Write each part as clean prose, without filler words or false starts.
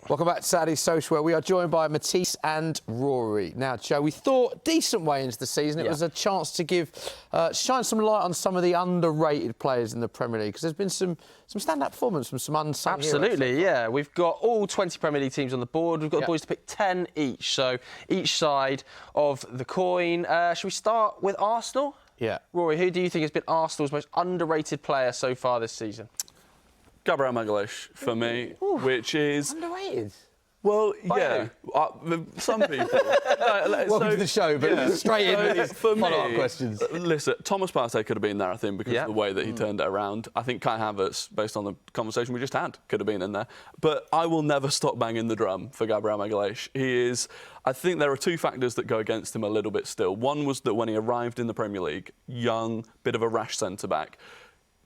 Welcome back to Saturday Social, where we are joined by Matisse and Rory. Now, Joe, we thought decent way into the season. It was a chance to give shine some light on some of the underrated players in the Premier League, because there's been some standout performance from some unsung Absolutely, yeah. We've got all 20 Premier League teams on the board. We've got the boys to pick 10 each, so each side of the coin. Should we start with Arsenal? Yeah. Rory, who do you think has been Arsenal's most underrated player so far this season? Gabriel Magalhaes for me, which is... Underrated? Well, yeah, some people. Welcome to the show, but straight in with follow-up questions. Listen, Thomas Partey could have been there, I think, because of the way that he turned it around. I think Kai Havertz, based on the conversation we just had, could have been in there. But I will never stop banging the drum for Gabriel Magalhaes. He is... I think there are two factors that go against him a little bit still. One was that when he arrived in the Premier League, young, bit of a rash centre-back,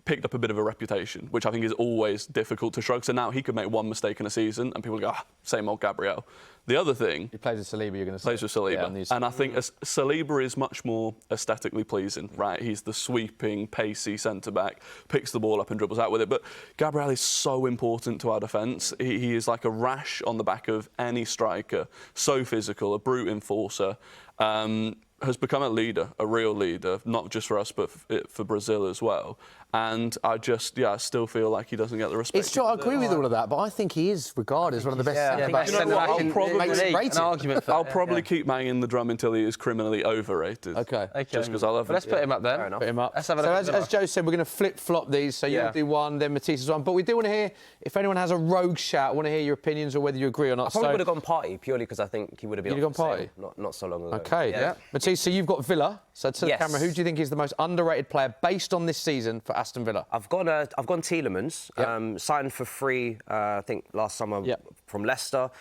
picked up a bit of a reputation, which I think is always difficult to shrug. So now he could make one mistake in a season and people go, same old Gabriel. The other thing... He plays with Saliba, you're going to say. Plays with Saliba. Yeah, and I think Saliba is much more aesthetically pleasing, right? He's the sweeping, pacey centre-back, picks the ball up and dribbles out with it. But Gabriel is so important to our defence. He is like a rash on the back of any striker, so physical, a brute enforcer. Has become a leader, a real leader, not just for us, but for Brazil as well. And I just, I still feel like he doesn't get the respect. It's true, I agree with all of that, but I think he is regarded as one of the best centre-backs. You know what, I'll probably keep banging the drum until he is criminally overrated. OK. Just because I love him. Let's put him up then. Fair enough. Put him up. Let's have a look. So as Joe said, we're going to flip-flop these. So you'll do one, then Matisse is one. But we do want to hear, if anyone has a rogue shout, I want to hear your opinions or whether you agree or not. I probably would have gone Partey, purely because I think he would have been gone Partey? Not so long ago. OK. Yeah. Matisse, so you've got Villa. So to the camera, who do you think is the most underrated player based on this season for Aston Villa? I've gone Tielemans, signed for free, I think last summer from Leicester.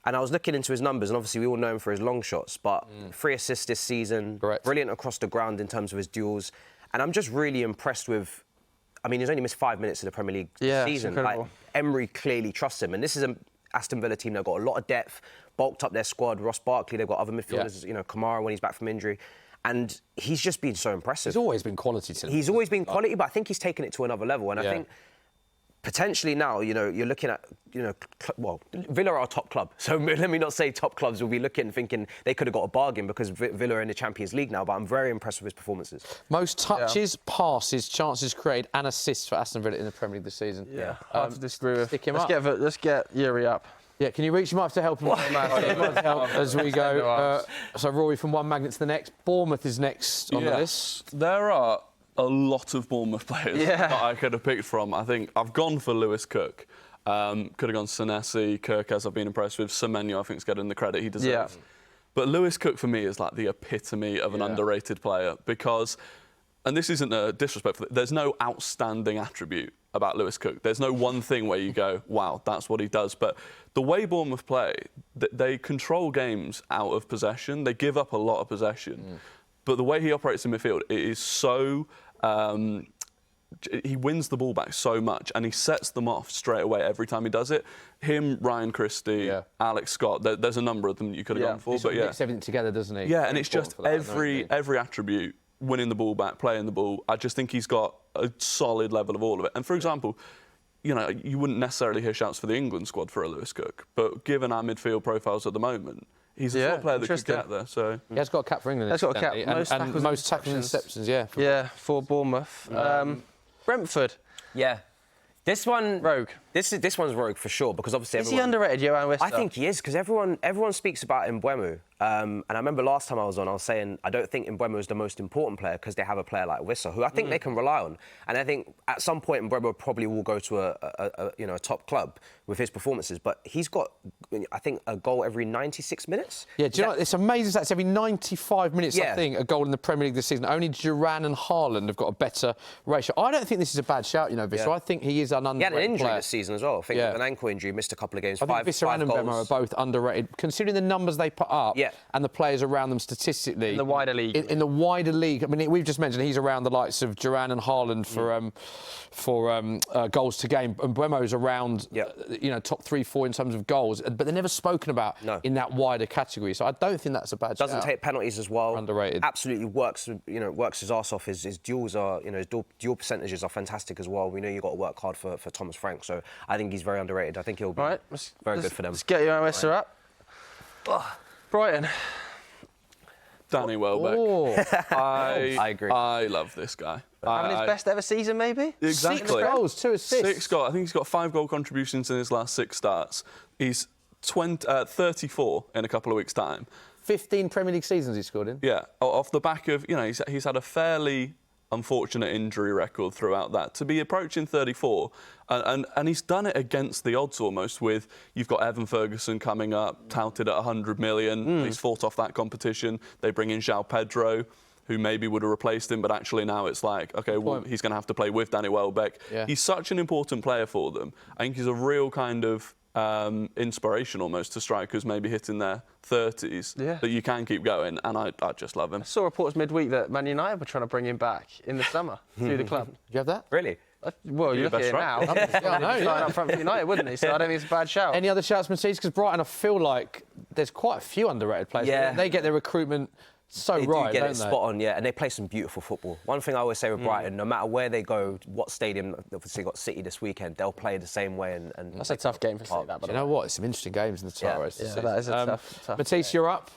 And I was looking into his numbers, and obviously we all know him for his long shots, but 3 assists this season, brilliant across the ground in terms of his duels. And I'm just really impressed with... I mean, he's only missed 5 minutes in the Premier League season. Like, Emery clearly trusts him. And this is an Aston Villa team that got a lot of depth, bulked up their squad. Ross Barkley, they've got other midfielders, you know, Kamara when he's back from injury. And he's just been so impressive. He's always been quality to him. He's always been quality, but I think he's taken it to another level. And I think potentially now, you know, you're looking at, you know, well, Villa are a top club. So let me not say top clubs will be looking and thinking they could have got a bargain because Villa are in the Champions League now, but I'm very impressed with his performances. Most touches, passes, chances created and assists for Aston Villa in the Premier League this season. Yeah, hard to disagree with. Stick him up. Let's get Yuri up. Yeah, can you reach? You might have to help him. As we go. So Rory, from one magnet to the next. Bournemouth is next on the list. There are a lot of Bournemouth players that I could have picked from. I think I've gone for Lewis Cook. Could have gone Senesi, Kirkes I've been impressed with. Semenyo I think is getting the credit he deserves. Yeah. But Lewis Cook for me is like the epitome of an underrated player because, and this isn't a disrespect, there's no outstanding attribute about Lewis Cook. There's no one thing where you go, wow, that's what he does. But the way Bournemouth play, they control games out of possession. They give up a lot of possession. But the way he operates in midfield, it is so... he wins the ball back so much and he sets them off straight away every time he does it. Him, Ryan Christie, Alex Scott, there's a number of them that you could have gone for. He sort of mixes everything together, doesn't he? Yeah, and it's just every attribute, winning the ball back, playing the ball, I just think he's got a solid level of all of it. And for example, you know, you wouldn't necessarily hear shouts for the England squad for a Lewis Cook, but given our midfield profiles at the moment, he's a top player that could get there. So he has got a cap for England. He's got a cap. And most tackles and interceptions, for Bournemouth. Brentford. Yeah. This one... Rogue. This one's rogue for sure, because obviously Is he underrated, Johan Wester? I think he is, because everyone speaks about Mbeumo. And I remember last time I was on, I was saying I don't think Mbeumo is the most important player because they have a player like Wissa, who I think they can rely on. And I think at some point Mbeumo probably will go to a top club with his performances. But he's got, I think, a goal every 96 minutes. Yeah, do you know what? It's amazing that's every 95 minutes, I think, a goal in the Premier League this season. Only Duran and Haaland have got a better ratio. I don't think this is a bad shout, you know, Wissa. I think he is an underrated player. He had an injury this season as well. I think with an ankle injury, missed a couple of games. I think Wissa and Mbeumo are both underrated. Considering the numbers they put up, and the players around them statistically. In the wider league. In the wider league. I mean, we've just mentioned he's around the likes of Duran and Haaland for goals to game, and Buemo's around, top 3-4 in terms of goals, but they're never spoken about in that wider category. So I don't think that's a bad Doesn't take penalties as well. Underrated. Absolutely works his arse off. His duels are, his duel percentages are fantastic as well. We know you've got to work hard for Thomas Frank, so I think he's very underrated. I think he'll be very good for them. Let's get your Leicester up. Brighton. Danny Welbeck. I agree. I love this guy. Having his best ever season, maybe? Exactly. 6 goals, 2 assists. 6 goals. I think he's got 5 goal contributions in his last 6 starts. He's 34 in a couple of weeks' time. 15 Premier League seasons he scored in. Yeah, off the back of, he's had a fairly unfortunate injury record throughout that. To be approaching 34, and he's done it against the odds almost with, you've got Evan Ferguson coming up, touted at 100 million. He's fought off that competition. They bring in João Pedro, who maybe would have replaced him, but actually now it's like, OK, well, he's going to have to play with Danny Welbeck. Yeah. He's such an important player for them. I think he's a real kind of inspiration almost to strikers maybe hitting their 30s, that you can keep going, and I just love him. I saw reports midweek that Man United were trying to bring him back in the summer through the club. Do you have that? Really? Well, you look at it now. Starting up front for United, wouldn't he? So I don't think it's a bad shout. Any other shouts, Matisse? Because Brighton, I feel like there's quite a few underrated players. Yeah. They get their recruitment so they right, do get don't it they? spot on, and they play some beautiful football. One thing I always say with Brighton, no matter where they go, what stadium, obviously got City this weekend, they'll play the same way. And that's a tough game for City. That, do you know what? It's some interesting games in the title race. Yeah, that is a tough. Matisse, you're up.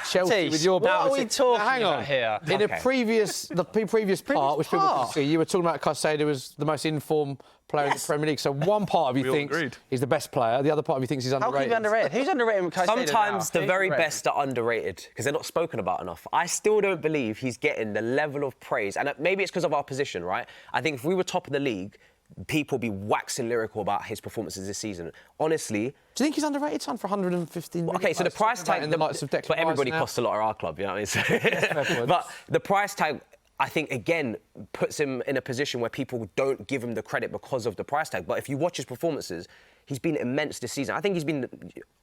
Chelsea with your what are we talking hang on about here? In a previous part, which people can see, you were talking about Caicedo was the most informed player in the Premier League. So one part of you thinks he's the best player, the other part of you thinks he's underrated. How can he be underrated? Who's underrated with Caicedo Sometimes now? the very best are underrated because they're not spoken about enough. I still don't believe he's getting the level of praise, and maybe it's because of our position, right? I think if we were top of the league, people would be waxing lyrical about his performances this season. Honestly, do you think he's underrated, son, for 115 million? Okay, so the price tag, but everybody costs a lot at our club, you know what I mean? But the price tag, I think, again, puts him in a position where people don't give him the credit because of the price tag. But if you watch his performances, he's been immense this season. I think he's been,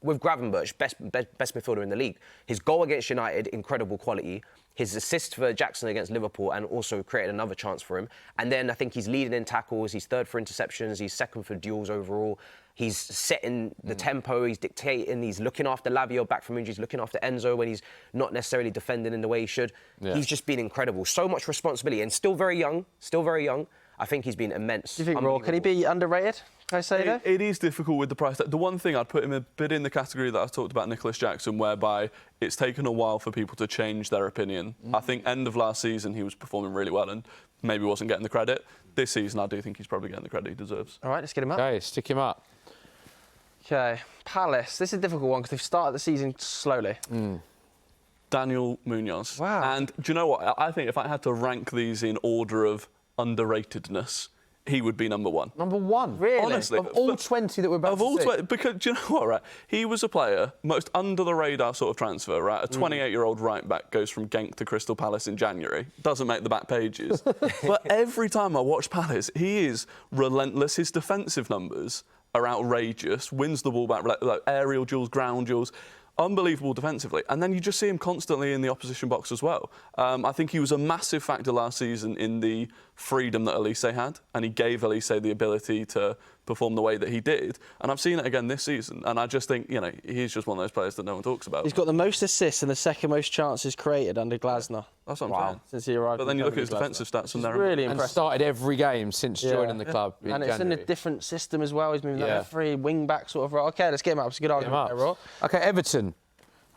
with Gravenberch, best midfielder in the league. His goal against United, incredible quality. His assist for Jackson against Liverpool and also created another chance for him. And then I think he's leading in tackles, he's third for interceptions, he's second for duels overall. He's setting the tempo, he's dictating, he's looking after Lavio back from injuries, looking after Enzo when he's not necessarily defending in the way he should. Yeah. He's just been incredible. So much responsibility and still very young. I think he's been immense. Do you think, Raw, can he be underrated? Can I say that? It is difficult with the price tag. The one thing I'd put him a bit in the category that I talked about Nicholas Jackson, whereby it's taken a while for people to change their opinion. I think end of last season he was performing really well and maybe wasn't getting the credit. This season I do think he's probably getting the credit he deserves. All right, let's get him up. Okay, stick him up. Okay, Palace. This is a difficult one because they've started the season slowly. Daniel Munoz. Wow. And do you know what? I think if I had to rank these in order of underratedness, he would be number 1. Number 1? Really? Honestly. Of all 20 that we're about to see. Because, do you know what, right? He was a player, most under-the-radar sort of transfer, right? A 28-year-old right-back goes from Genk to Crystal Palace in January. Doesn't make the back pages. But every time I watch Palace, he is relentless. His defensive numbers are outrageous. Wins the ball back, like aerial duels, ground duels. Unbelievable defensively. And then you just see him constantly in the opposition box as well. I think he was a massive factor last season in the freedom that Elise had, and he gave Elise the ability to perform the way that he did. And I've seen it again this season, and I just think, he's just one of those players that no one talks about. He's got the most assists and the second most chances created under Glasner. That's what I'm saying. Since he arrived. But then you look at his defensive stats and they're really impressive. And started every game since joining the club in And January. it's in a different system as well. He's moving like a free wing-back sort of role. OK, let's get him up. It's a good argument there, Raw. OK, Everton.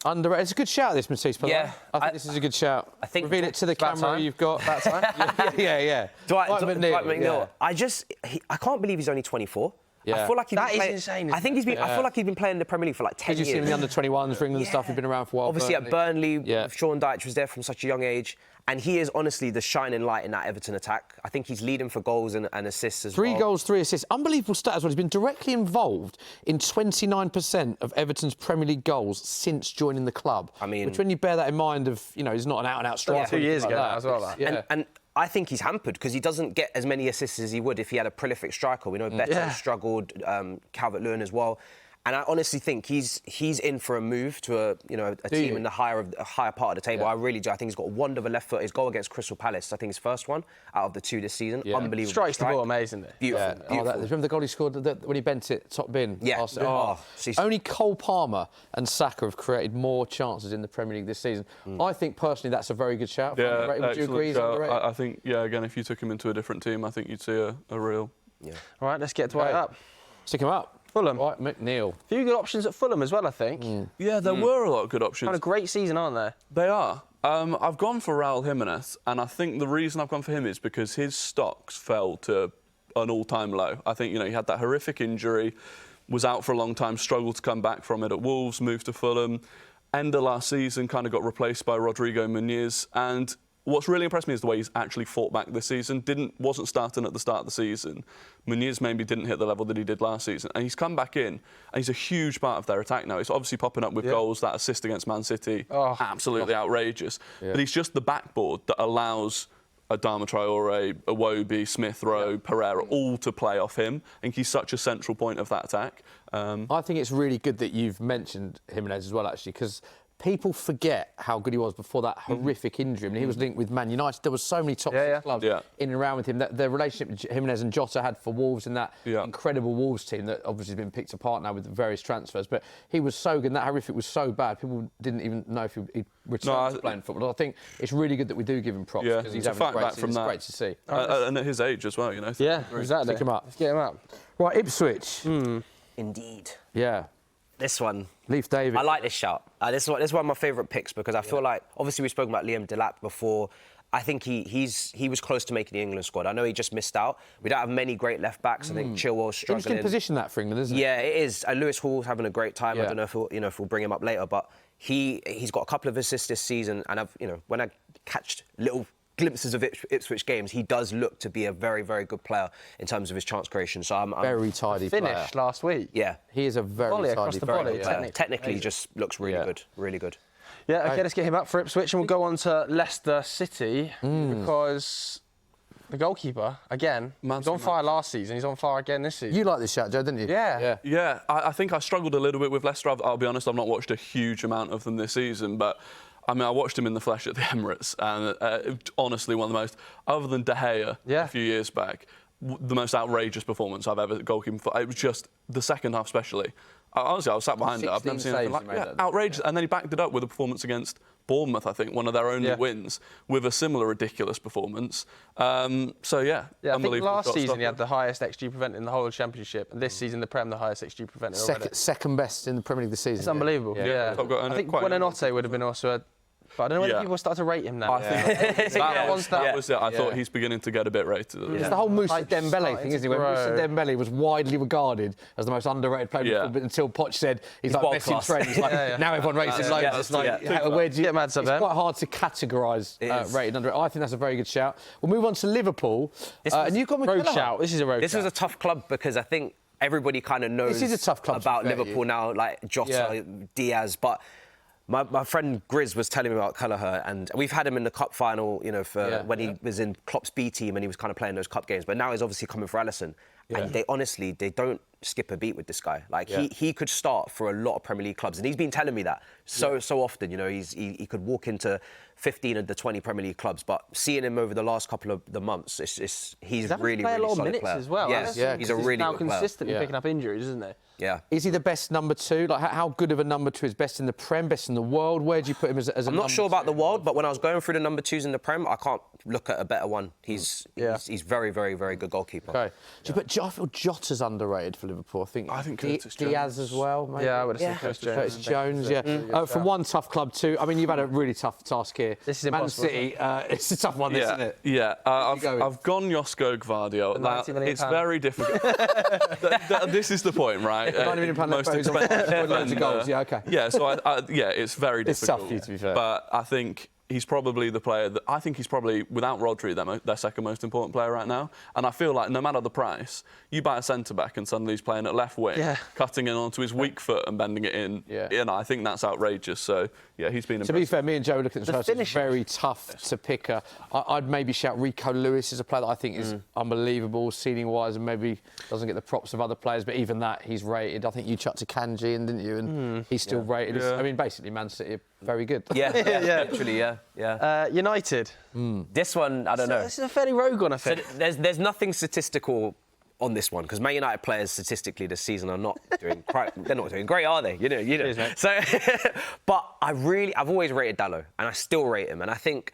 Underrated. It's a good shout, this, Matisse. I think this is a good shout. I think reveal it to the camera. You've got that time. yeah. Dwight McNeil. I can't believe he's only 24. Yeah. I feel like he's that is insane. I think he's been. I feel like he's been playing in the Premier League for like 10 years. Did you see him in the under-21s, England stuff? He's been around for a while. Obviously at Burnley, Sean Dyche was there from such a young age. And he is honestly the shining light in that Everton attack. I think he's leading for goals and assists as well. 3 goals, 3 assists. Unbelievable stat as well. He's been directly involved in 29% of Everton's Premier League goals since joining the club. I mean, which, when you bear that in mind, he's not an out-and-out striker. 2 years ago as well. And I think he's hampered because he doesn't get as many assists as he would if he had a prolific striker. We know Beto struggled, Calvert-Lewin as well. And I honestly think he's in for a move to a team in the higher part of the table. I really do. I think he's got a wonder of a left foot. His goal against Crystal Palace, I think his first one out of the 2 this season. Yeah. Unbelievable. Strikes the ball amazingly. Beautiful. Beautiful. Remember the goal he scored when he bent it top bin? Yeah. Only Cole Palmer and Saka have created more chances in the Premier League this season. I think personally that's a very good shout. Yeah, Would you agree? I think, again, if you took him into a different team, I think you'd see a real... Yeah. All right, let's get Dwight up. Stick him up. Fulham. Right, McNeil. A few good options at Fulham as well, I think. Yeah, there were a lot of good options. Had a great season, aren't they? They are. I've gone for Raul Jimenez, and I think the reason I've gone for him is because his stocks fell to an all-time low. I think, he had that horrific injury, was out for a long time, struggled to come back from it at Wolves, moved to Fulham. End of last season, kind of got replaced by Rodrigo Muniz, and what's really impressed me is the way he's actually fought back this season. Wasn't starting at the start of the season. Muniz maybe didn't hit the level that he did last season. And he's come back in, and he's a huge part of their attack now. He's obviously popping up with goals. That assist against Man City, absolutely outrageous. Yeah. But he's just the backboard that allows Adama Traore, Iwobi, Smith Rowe, Pereira, all to play off him. I think he's such a central point of that attack. I think it's really good that you've mentioned Jimenez as well, actually, because people forget how good he was before that horrific injury. I mean, he was linked with Man United. There were so many top clubs in and around with him. The relationship Jimenez and Jota had for Wolves in that incredible Wolves team that obviously has been picked apart now with various transfers. But he was so good, and that horrific was so bad, people didn't even know if he'd return to playing football. I think it's really good that we do give him props because he's having a great season. It's great to see. And at his age as well, Yeah, exactly. Pick him up. Let's get him up. Right, Ipswich. Indeed. Yeah. This one. Leif David. I like this shout. This is one of my favourite picks because I feel like, obviously we spoke about Liam Delap before. I think he was close to making the England squad. I know he just missed out. We don't have many great left-backs. I think Chilwell's struggling. Interesting position that for England, isn't it? Yeah, it is. And Lewis Hall's having a great time. I don't know if we'll bring him up later, but he's got a couple of assists this season. And when I catch little glimpses of Ipswich games, he does look to be a very, very good player in terms of his chance creation. So I'm very tidy player. Finished last week. Yeah. He is a very tidy player. Technically, just looks really good. Really good. Yeah, OK, let's get him up for Ipswich and we'll go on to Leicester City because the goalkeeper, again, he was on fire last season, he's on fire again this season. You like this shot, Joe, didn't you? Yeah. Yeah, I think I struggled a little bit with Leicester. I'll be honest, I've not watched a huge amount of them this season, but I mean, I watched him in the flesh at the Emirates, and honestly, one of the most, other than De Gea a few years back, the most outrageous performance I've ever goalkeeping for. It was just the second half, especially. Honestly, I was sat behind it. I've never seen anything like outrageous. And then he backed it up with a performance against Bournemouth, I think, one of their only wins, with a similar ridiculous performance. I think last season he had the highest XG prevented in the whole of the Championship, and this season the Prem the highest XG prevented. Second best in the Premier League this season. It's unbelievable. Yeah. I think Buonanotte would have been also but I don't know whether people start to rate him now. I think that was it. I thought he's beginning to get a bit rated. It's the whole Moussa Dembele thing, isn't it? When Moussa Dembele was widely regarded as the most underrated player until Poch said he's like Messi in training. It's like, now everyone rates him loads. It's like, where do you get mad? It's quite hard to categorise rated under. I think that's a very good shout. We'll move on to Liverpool. And you've got road shout. This is a road shout. This was a tough club because I think everybody kind of knows this is a tough club about Liverpool now, like Jota, Diaz, but my friend Grizz was telling me about Kelleher, and we've had him in the cup final, when he was in Klopp's B team and he was kind of playing those cup games. But now he's obviously coming for Alisson. And they don't skip a beat with this guy. Like he could start for a lot of Premier League clubs, and he's been telling me that so often. He could walk into 15 of the 20 Premier League clubs, but seeing him over the last couple of the months, he's really, really a lot of solid minutes player as well. Yes, he's a really now good player. consistently picking up injuries, isn't he? Yeah. Is he the best number two? Like, how good of a number two is best in the Prem, best in the world? Where do you put him as a number two? I'm not sure about the world, but when I was going through the number twos in the Prem, I can't look at a better one. He's very, very, very good goalkeeper. Okay. I feel Jota's underrated for Liverpool. I think Curtis Diaz as well, maybe. Yeah, I would have said Curtis Jones. From one tough club to, I mean, you've had a really tough task here. This is impossible. Man City, it's a tough one, isn't it? Yeah, I've gone Josko Gvardiol. It's very difficult. This is the point, right? £90 million most expensive. Loads of goals. Yeah, okay. Yeah, so it's very difficult. It's tough for you, to be fair. But I think he's probably the player that I think he's probably, without Rodri, their second most important player right now. And I feel like no matter the price, you buy a centre-back and suddenly he's playing at left wing, cutting in onto his weak foot and bending it in. You know, I think that's outrageous. So, yeah, he's been impressive. To be fair, me and Joe look at this. It's very tough to pick I'd maybe shout Rico Lewis as a player that I think is unbelievable, ceiling-wise, and maybe doesn't get the props of other players, but even that, he's rated. I think you chucked to Kanji in, didn't you? And he's still rated. I mean, basically, Man City are very good. Literally, United. This one, I don't know. This is a fairly rogue one, I think. So there's nothing statistical on this one because Man United players statistically this season are not doing they're not doing great, are they? You know. Cheers, So, but I've always rated Dalot, and I still rate him, and I think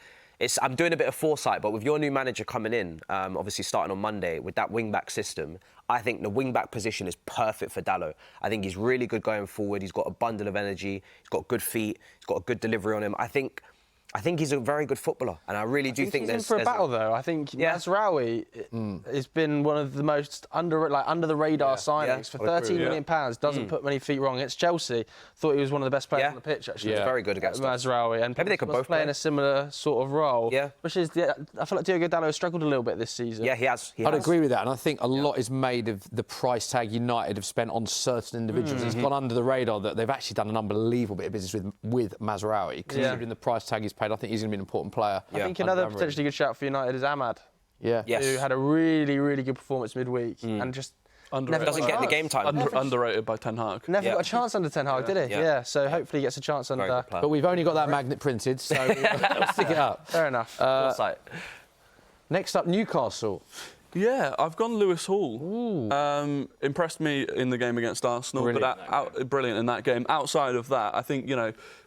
I'm doing a bit of foresight, but with your new manager coming in, obviously starting on Monday with that wing-back system, I think the wing-back position is perfect for Dalot. I think he's really good going forward. He's got a bundle of energy. He's got good feet. He's got a good delivery on him. I think he's a very good footballer, and I really do think he's in for a battle, though. I think Mazraoui has been one of the most under the radar signings for £13 million. Doesn't put many feet wrong. It's Chelsea. Thought he was one of the best players on the pitch. Actually, he's very good against Mazraoui, and maybe they could both play in a similar sort of role. Which is I feel like Diogo Dalot has struggled a little bit this season. Yeah, he has. I'd agree with that, and I think a lot is made of the price tag United have spent on certain individuals. It's gone under the radar that they've actually done an unbelievable bit of business with Mazraoui, considering the price tag he's paid. I think he's going to be an important player. I think another potentially good shout for United is Ahmad. Who had a really, really good performance midweek and just underrated. Doesn't get the game time. Underrated by Ten Hag. Never got a chance under Ten Hag, did he? Yeah. So hopefully he gets a chance under. But we've only got that magnet printed, so we'll stick it up. Fair enough. Next up, Newcastle. Yeah, I've gone Lewis Hall. Impressed me in the game against Arsenal, brilliant in that game. Outside of that, I think,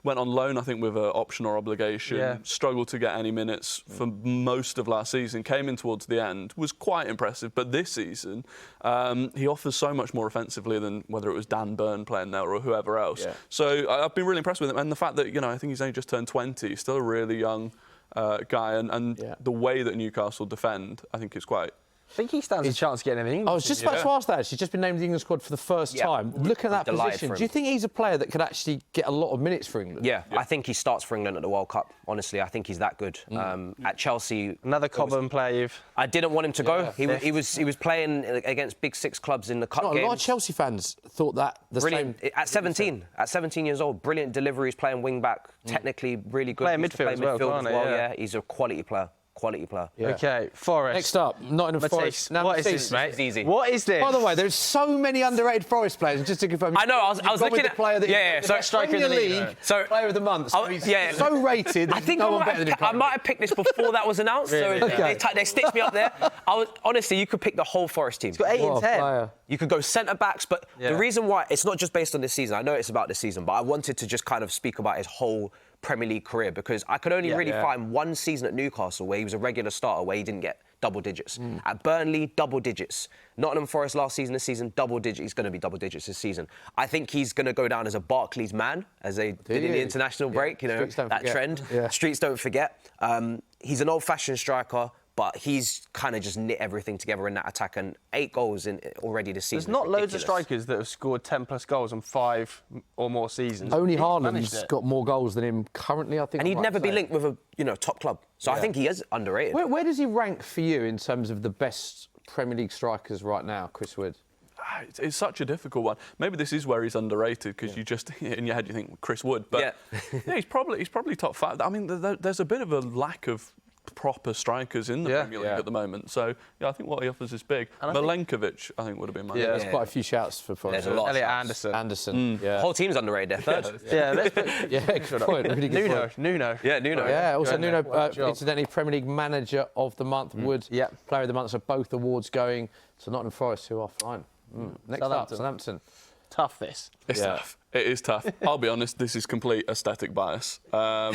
went on loan, I think, with an option or obligation. Struggled to get any minutes for most of last season. Came in towards the end, was quite impressive. But this season, he offers so much more offensively than whether it was Dan Burn playing there or whoever else. So I've been really impressed with him. And the fact that, I think he's only just turned 20, he's still a really young guy. And the way that Newcastle defend, I think is quite... I think he stands a chance of getting anything. I was just about to ask that, actually. Just been named in the England squad for the first time. Looking at that position, do you think he's a player that could actually get a lot of minutes for England? Yeah, I think he starts for England at the World Cup. Honestly, I think he's that good. At Chelsea... Another Cobham player I didn't want him to go. He was playing against Big Six clubs in the Cup games. A lot of Chelsea fans thought that brilliant. At 17 years old, brilliant deliveries, playing wing-back, technically really good. Playing midfield as well, He's a quality player. Okay, Forest. Next up, Nottingham Forest. Now, what is this, mate? It's easy. What is this? By the way, there's so many underrated Forest players. Just to confirm. I know. I was looking at the player that so striker in the league. So player of the month. So he's so rated. I think I might have picked this before that was announced. Really? So they stitched me up there. Honestly, you could pick the whole Forest team. He's got 8 and 10. You could go centre backs, but the reason why it's not just based on this season. I know it's about this season, but I wanted to just kind of speak about his whole Premier League career because I could only really find one season at Newcastle where he was a regular starter where he didn't get double digits. At Burnley, double digits. Nottingham Forest last season, this season, double digits. He's going to be double digits this season. I think he's going to go down as a Barclays man, as they did in the international break, that trend. Streets don't forget. He's an old-fashioned striker, but he's kind of just knit everything together in that attack, and 8 goals already this season. There's not loads of strikers that have scored 10+ goals in 5 or more seasons. Only Haaland's got more goals than him currently, I think. And he'd never be linked with a top club. So I think he is underrated. Where does he rank for you in terms of the best Premier League strikers right now, Chris Wood? It's such a difficult one. Maybe this is where he's underrated because you just in your head you think Chris Wood, but he's probably top 5. I mean, there's a bit of a lack of proper strikers in the Premier League at the moment. So, I think what he offers is big. Milenkovic, I think, would have been my there's quite a few shouts for There's a lot. Elliot Anderson. The whole team's underrated. They're third. Good point. Really good point. Nuno. Yeah, Nuno. Yeah, also Nuno, incidentally, Premier League Manager of the Month, Wood, Player of the Month. So both awards going to Nottingham Forest, who are fine. Next up, Southampton. Tough, this. It's tough. It is tough. I'll be honest, this is complete aesthetic bias. I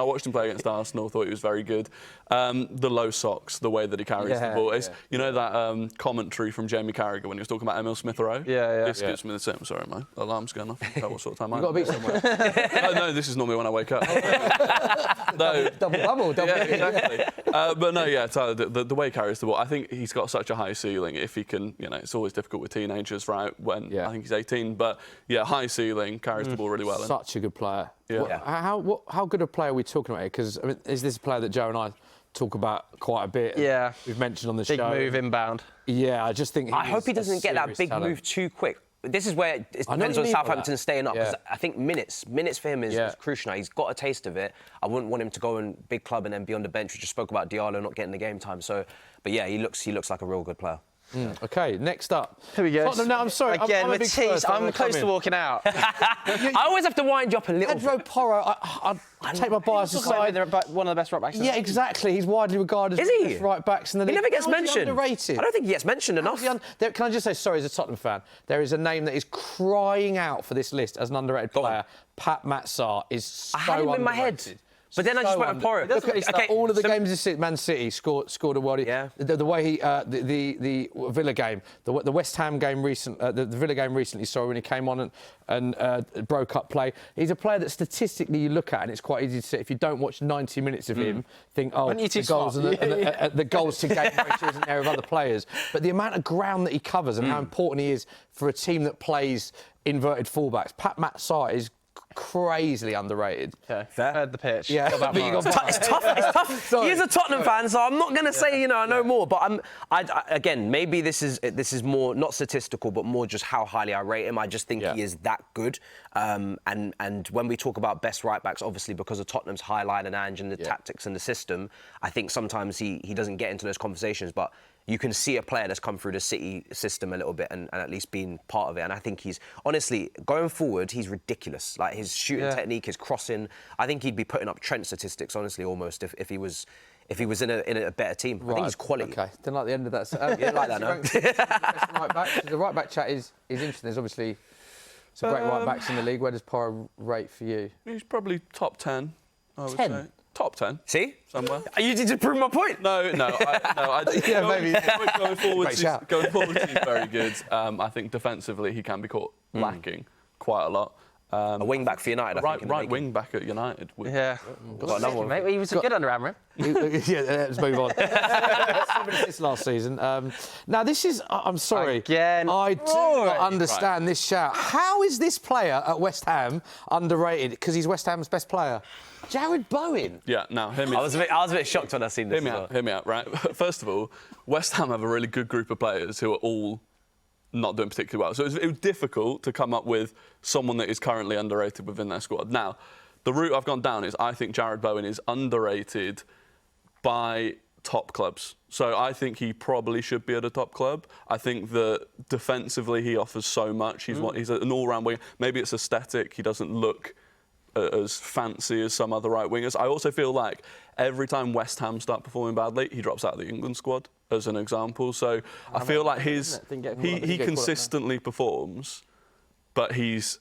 watched him play against Arsenal, thought he was very good. The low socks, the way that he carries the ball. You know that commentary from Jamie Carragher when he was talking about Emil Smith-Rowe? This gives me the same. Sorry, my alarm's going off. What sort of time You've got to be somewhere. No, this is normally when I wake up. No. Double bubble. Exactly. But no, yeah, Tyler, the way he carries the ball, I think he's got such a high ceiling. If he can, it's always difficult with teenagers, right? When I think he's 18, but yeah, high ceiling, carries the ball really well. Such a good player. Yeah. How good a player are we talking about here? Because is this a player that Joe and I talk about quite a bit? Yeah. We've mentioned on the Big show. Big move inbound. Yeah, I just think. I hope he doesn't get that big move too quick. This is where it depends on Southampton staying up. Because I think minutes for him is crucial now. He's got a taste of it. I wouldn't want him to go in big club and then be on the bench. We just spoke about Diallo not getting the game time. So, but yeah, he looks like a real good player. OK, next up. Here we go. Tottenham, now, I'm sorry. Again, I'm Matisse, I'm close to walking out. I always have to wind you up a little Pedro Porro, I take my bias aside. One of the best right backs. Yeah, exactly. He's widely regarded as one of the best right backs in the league. He never gets mentioned. Underrated. I don't think he gets mentioned enough. Can I just say, sorry, as a Tottenham fan, there is a name that is crying out for this list as an underrated player. Pat Matsar is so I had him in my head. But then I just went with Porro. All of the games in Man City scored a world. Yeah. The way he the Villa game, the West Ham game the Villa game recently. Sorry, when he came on and broke up play. He's a player that statistically you look at and it's quite easy to say if you don't watch 90 minutes of him, think the goals and the goals to game ratio isn't there of other players. But the amount of ground that he covers and how important he is for a team that plays inverted fullbacks. Pat Matsar is crazily underrated. Okay, fair. Heard the pitch. Yeah, it's tough. He is a Tottenham fan, so I'm not going to say I know more. But again, maybe this is more not statistical, but more just how highly I rate him. I just think he is that good. And when we talk about best right backs, obviously because of Tottenham's high line and Ange and the tactics and the system, I think sometimes he doesn't get into those conversations, but. You can see a player that's come through the City system a little bit and at least been part of it. And I think he's, honestly, going forward, he's ridiculous. Like, his shooting technique, his crossing, I think he'd be putting up Trent statistics, honestly, almost, if he was in a better team. Right. I think he's quality. OK, didn't like the end of that. You don't like that, no? The right back chat is interesting. There's obviously some great right backs in the league. Where does Porro rate for you? He's probably top 10, I would 10? say. Top 10. See? Somewhere. You did to prove my point. No. Yeah, maybe. Going forward, he's very good. I think defensively he can be caught lacking quite a lot. A wing back for United, I think. Right wing back at United. Yeah. Got another one. Mate, he was good under Amorim. Let's move on. 7 assists last season. Now, this is... I'm sorry. Again. I do not understand this shout. How is this player at West Ham underrated? Because he's West Ham's best player. Jared Bowen. Yeah, now, hear me out. I was a bit shocked when I seen this. Hear me out, right? First of all, West Ham have a really good group of players who are all not doing particularly well. So it was difficult to come up with someone that is currently underrated within their squad. Now, the route I've gone down is I think Jared Bowen is underrated by top clubs. So I think he probably should be at a top club. I think that defensively he offers so much. He's an all-round winger. Maybe it's aesthetic. He doesn't look as fancy as some other right wingers. I also feel like every time West Ham start performing badly, he drops out of the England squad, as an example. So I feel like he consistently performs, but it's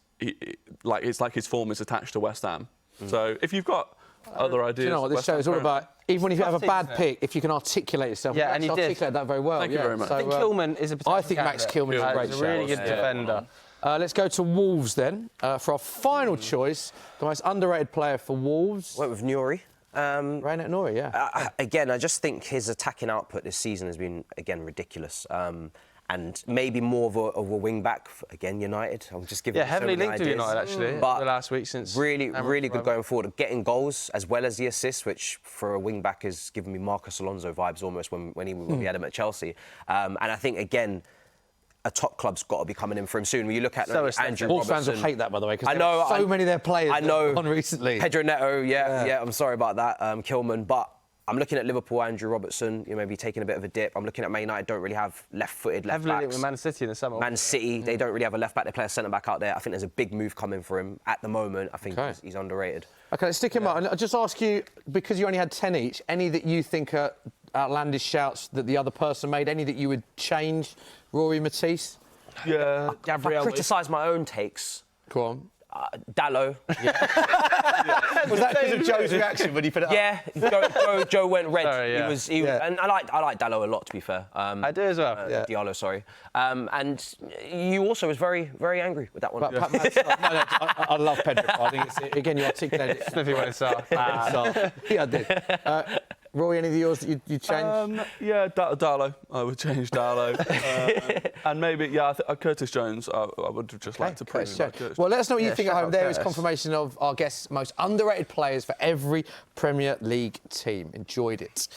like his form is attached to West Ham. So if you've got other ideas, you know what this show is all about? Even when you have a bad pick, if you can articulate yourself, yeah, and you articulate that very well. Thank you very much. So, I think Kilman is a potential I think Max Kilman is a great He's a really good defender. Let's go to Wolves then for our final choice, the most underrated player for Wolves. Went with Nuri. Raynet Nuri, yeah. Again, I just think his attacking output this season has been, again, ridiculous. And maybe more of a wing-back, again, United. I'm just giving heavily so many linked to ideas. United, actually, the last week since... Really good going forward. Getting goals as well as the assists, which for a wing-back has given me Marcus Alonso vibes almost when we had him at Chelsea. And I think, again... a top club's got to be coming in for him soon. When you look at Andrew Wolves Robertson... fans will hate that, by the way, because so many of their players on recently. Pedro Neto, I'm sorry about that, Kilman. But I'm looking at Liverpool, Andrew Robertson, maybe taking a bit of a dip. I'm looking at Man United, don't really have left-footed left backs. Heavily with Man City in the summer. Man City, they don't really have a left-back. They play a centre-back out there. I think there's a big move coming for him at the moment. I think he's underrated. OK, let's stick him up. And I'll just ask you, because you only had 10 each, any that you think are outlandish shouts that the other person made, any that you would change, Rory Matisse? Yeah, Gabriel. I criticise my own takes. Go on. Dallo. Was that because of Joe's reaction when he put it up? Yeah, Joe went red. Sorry, And I like Dallo a lot, to be fair. I do as well. Diallo, sorry. And you also was very, very angry with that one. I love Pedro. I think it's, again, you articulated it. Smithy went south. Yeah, I did. Rory, any of yours that you change? Yeah, Darlow. I would change Darlow. And maybe, Curtis Jones. I would have just liked to praise Curtis. Well, let us know what you think at home. There is confirmation of our guests' most underrated players for every Premier League team. Enjoyed it.